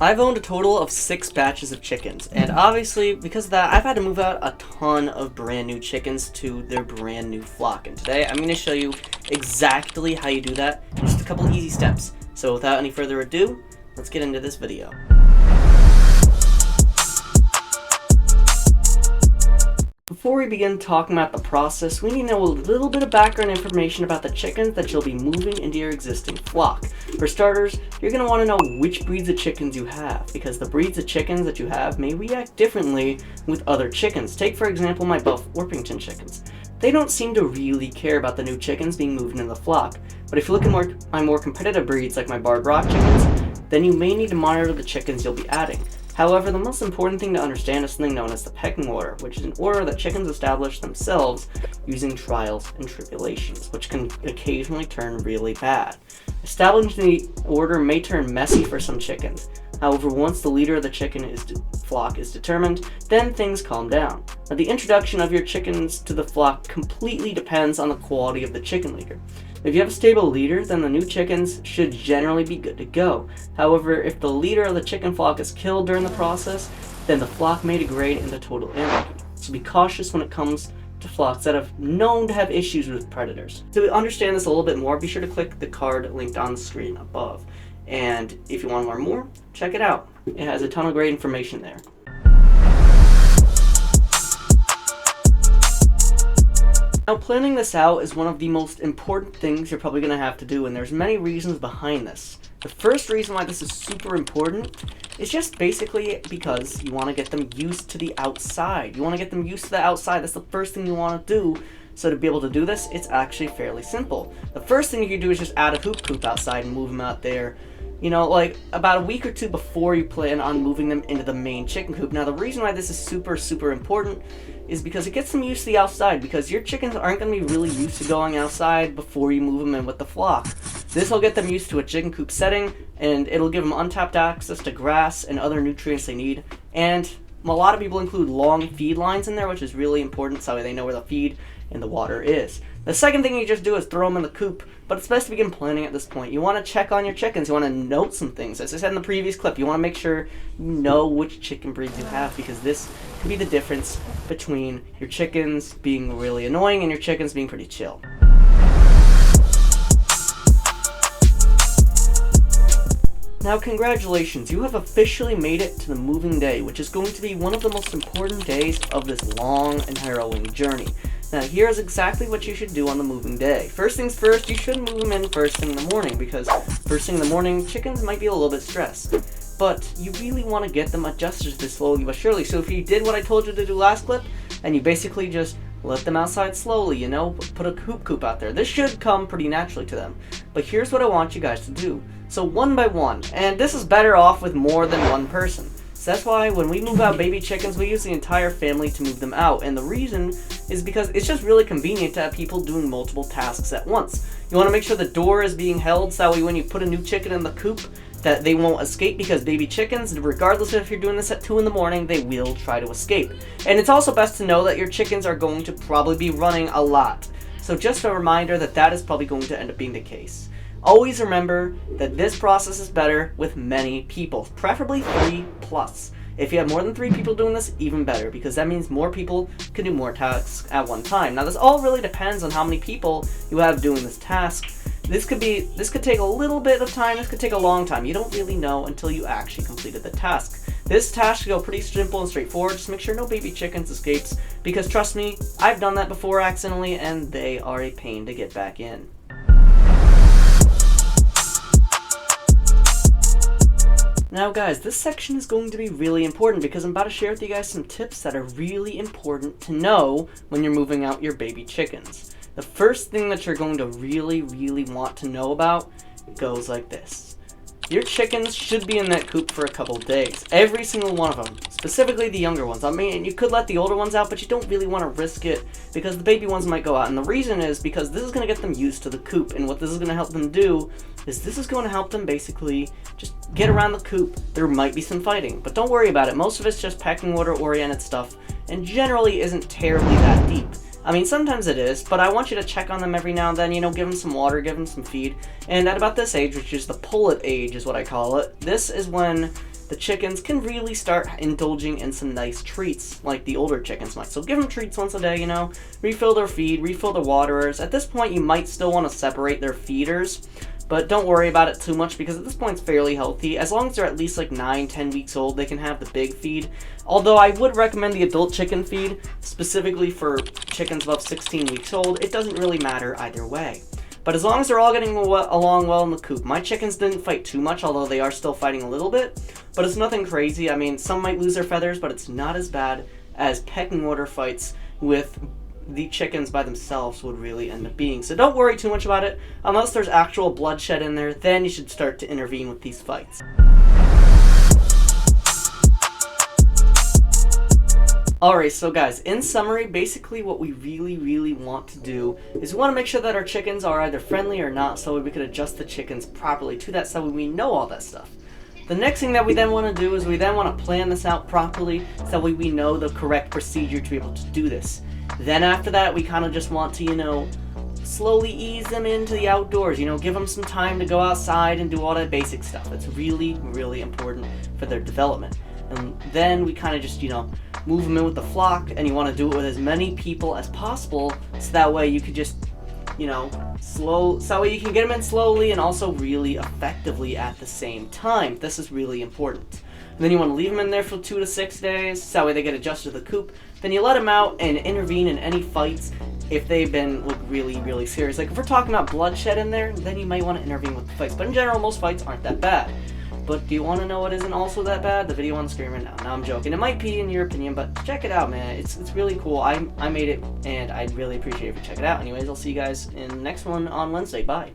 I've owned a total of 6 batches of chickens, and obviously, because of that, I've had to move out a ton of brand new chickens to their brand new flock. And today, I'm going to show you exactly how you do that in just a couple easy steps. So without any further ado, let's get into this video. Before we begin talking about the process, we need to know a little bit of background information about the chickens that you'll be moving into your existing flock. For starters, you're going to want to know which breeds of chickens you have, because the breeds of chickens that you have may react differently with other chickens. Take for example my Buff Orpington chickens. They don't seem to really care about the new chickens being moved into the flock, but if you look at my more competitive breeds like my Barred Rock chickens, then you may need to monitor the chickens you'll be adding. However, the most important thing to understand is something known as the pecking order, which is an order that chickens establish themselves using trials and tribulations, which can occasionally turn really bad. Establishing the order may turn messy for some chickens. However, once the leader of the flock is determined, then things calm down. Now, the introduction of your chickens to the flock completely depends on the quality of the chicken leader. If you have a stable leader, then the new chickens should generally be good to go. However, if the leader of the chicken flock is killed during the process, then the flock may degrade into total anarchy. So be cautious when it comes to flocks that have known to have issues with predators. To understand this a little bit more, be sure to click the card linked on the screen above. And if you want to learn more, check it out. It has a ton of great information there. Now, planning this out is one of the most important things you're probably going to have to do, and there's many reasons behind this. The first reason why this is super important is just basically because you want to get them used to the outside. You want to get them used to the outside. That's the first thing you want to do. So to be able to do this, it's actually fairly simple. The first thing you can do is just add a hoop coop outside and move them out there, you know, like about a week or two before you plan on moving them into the main chicken coop. Now, the reason why this is super important is because it gets them used to the outside, because your chickens aren't going to be really used to going outside before you move them in with the flock. This will get them used to a chicken coop setting, and it'll give them untapped access to grass and other nutrients they need. And a lot of people include long feed lines in there, which is really important, so they know where the feed and the water is. The second thing you just do is throw them in the coop, but it's best to begin planning at this point. You want to check on your chickens. You want to note some things. As I said in the previous clip, you want to make sure you know which chicken breeds you have, because this could be the difference between your chickens being really annoying and your chickens being pretty chill. Now, congratulations, you have officially made it to the moving day, which is going to be one of the most important days of this long and harrowing journey. Now, here's exactly what you should do on the moving day. First things first, you should move them in first thing in the morning, because first thing in the morning, chickens might be a little bit stressed. But you really want to get them adjusted to this slowly but surely. So if you did what I told you to do last clip, and you basically just let them outside slowly, you know, put a hoop coop out there, this should come pretty naturally to them. But here's what I want you guys to do. So one by one, and this is better off with more than one person. So that's why when we move out baby chickens, we use the entire family to move them out. And the reason is because it's just really convenient to have people doing multiple tasks at once. You want to make sure the door is being held, so that way when you put a new chicken in the coop, that they won't escape, because baby chickens, regardless of if you're doing this at 2 in the morning, they will try to escape. And it's also best to know that your chickens are going to probably be running a lot. So just a reminder that that is probably going to end up being the case. Always remember that this process is better with many people, preferably 3+. If you have more than 3 people doing this, even better, because that means more people can do more tasks at one time. Now, this all really depends on how many people you have doing this task. This could take a little bit of time, this could take a long time. You don't really know until you actually completed the task. This task should go pretty simple and straightforward. Just make sure no baby chickens escapes, because trust me, I've done that before accidentally, and they are a pain to get back in. Now guys, this section is going to be really important, because I'm about to share with you guys some tips that are really important to know when you're moving out your baby chickens. The first thing that you're going to really want to know about goes like this. Your chickens should be in that coop for a couple days. Every single one of them. Specifically the younger ones. I mean, you could let the older ones out, but you don't really want to risk it, because the baby ones might go out. And the reason is because this is going to get them used to the coop. And what this is going to help them do is this is going to help them basically just get around the coop. There might be some fighting, but don't worry about it. Most of it's just pecking order oriented stuff, and generally isn't terribly that deep. I mean, sometimes it is, but I want you to check on them every now and then, you know, give them some water, give them some feed. And at about this age, which is the pullet age is what I call it, this is when the chickens can really start indulging in some nice treats, like the older chickens might. So give them treats once a day, you know, refill their feed, refill their waterers. At this point, you might still want to separate their feeders, but don't worry about it too much because at this point it's fairly healthy. As long as they're at least like 9-10 weeks old, they can have the big feed. Although I would recommend the adult chicken feed, specifically for chickens above 16 weeks old. It doesn't really matter either way. But as long as they're all getting along well in the coop. My chickens didn't fight too much, although they are still fighting a little bit. But it's nothing crazy. I mean, some might lose their feathers, but it's not as bad as pecking order fights with the chickens by themselves would really end up being. So don't worry too much about it. Unless there's actual bloodshed in there, then you should start to intervene with these fights. Alright, so guys, in summary, basically what we really want to do is we want to make sure that our chickens are either friendly or not, so we can adjust the chickens properly to that, so we know all that stuff. The next thing that we then want to do is we then want to plan this out properly, so we know the correct procedure to be able to do this. Then after that, we kind of just want to, you know, slowly ease them into the outdoors, you know, give them some time to go outside and do all that basic stuff. It's really important for their development. And then we kind of just, you know, move them in with the flock, and you want to do it with as many people as possible, so that way you could just, you know, so that way you can get them in slowly and also really effectively at the same time. This is really important. And then you want to leave them in there for 2 to 6 days, so that way they get adjusted to the coop. Then you let them out and intervene in any fights if they've been like really serious. Like if we're talking about bloodshed in there, then you might want to intervene with the fights. But in general, most fights aren't that bad. But do you want to know what isn't also that bad? The video on the screen right now. No, I'm joking. It might be in your opinion, but check it out, man. It's really cool. I made it, and I'd really appreciate if you check it out. Anyways, I'll see you guys in the next one on Wednesday. Bye.